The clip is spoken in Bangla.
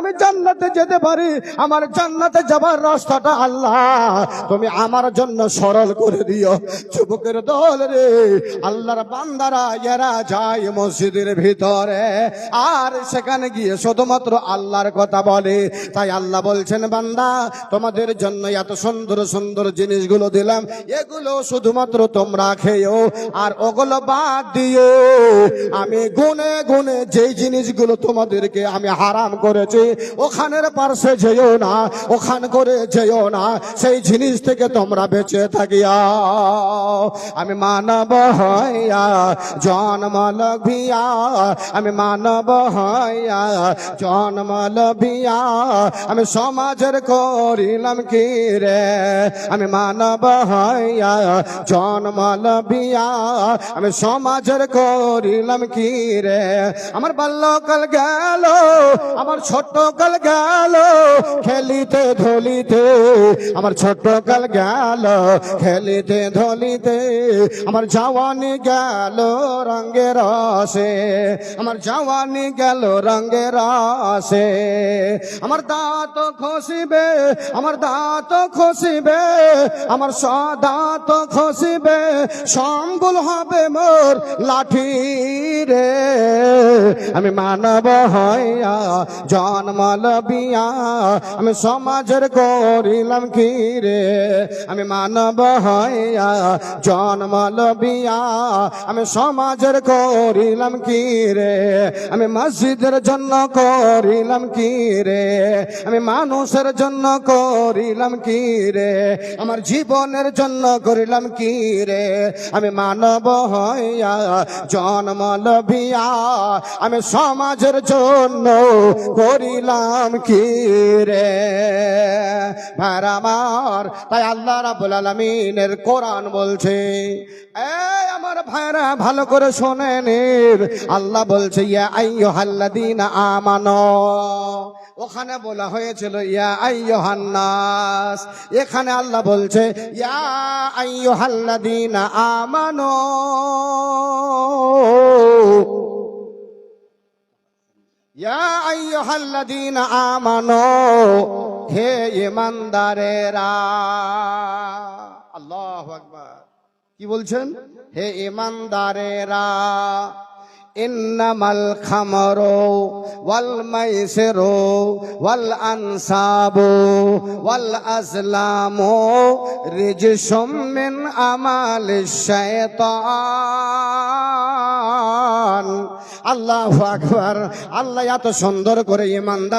আমি জান্নাতে যেতে পারি। আমার জান্নাতে যাবার রাস্তাটা আল্লাহ তুমি আমার জন্য সরল করে দিও। যুবকের দল রে, আল্লাহর বান্দারা এরা যায় মসজিদের ভিতরে, আর সেখানে গিয়ে শুধুমাত্র আল্লাহর কথা বলে। তাই আল্লাহ বলছেন, বান্দা তোমাদের জন্য এত সুন্দর সুন্দর জিনিসগুলো দিলাম, এগুলো শুধুমাত্র তোমরা খেয়েও, আর ওগুলো বাদ দিও। আমি গুনে গুনে যেই জিনিসগুলো তোমাদেরকে আমি হারাম করেছি ওখানের পার্শ্বে যেও না, ওখান করে যেও না, সেই জিনিস থেকে তোমরা বেঁচে থাকিয়া। আমি মানব হইয়া জন্ম লভিয়া, আমি মানব হইয়া জন্ম লভিয়া, আমি সমাজের করিলাম কি রে। আমি মানব হইয়া জন্ম লভিয়া, আমি সমাজের করিলাম কি রে। আমার বাল্যকাল গেল, আমার ছোট্টকাল গেল খেলিতে ধলিতে, আমার ছোট্টকাল গেল খেলিতে ধলিতে, আমার জওয়ানি গেল রঙে রসে, আমার জওয়ানি গেল রঙে রসে। আমার দাঁত খসিবে, আমার দাঁত খসিবে, আমার দাঁত খসিবে, সম্বল হবে মোর লাঠি রে। আমি মানব হইয়া জন্ম লভিয়া, আমি সমাজের করিলাম কি রে। আমি মানব হইয়া জন্ম লভিয়া, আমি সমাজের করিলাম কি রে। আমি মসজিদের জন্য করিলাম কি রে, আমি মানুষের জন্য করিলাম কি রে, আমার জীবনের জন্য করিলাম কি রে। আমি মানব হইয়া জন্ম লভিয়া, আমি সমাজের জন্য করিলাম কি রে। ভাইরা আমার, তাই আল্লাহ রাব্বুল আলামিনের কোরআন বলছে, এই আমার ভাইরা ভালো করে শোনেন, আল্লাহ বলছে ইয়া আইয়ুহাল্লাযীনা আমানু। ওখানে বলা হয়েছিল ইয়া আইয়ুহান নাস, এখানে আল্লাহ বলছে ইয়া আইয়ুহাল্লাযীনা আমানু। ইয়া আইয়ুহাল্লাযীনা আমানু, হে ঈমানদারেরা। আল্লাহু আকবার। কি বলছেন? হে ঈমানদারেরা, ইন্নামাল খামরু ওয়াল মাইসিরু ওয়াল আনসাবু ওয়াল আজলামু রিজসুম মিন আমালিশ শাইতান। আল্লাহু আকবার। আল্লাহ এত সুন্দর করে ঈমানদার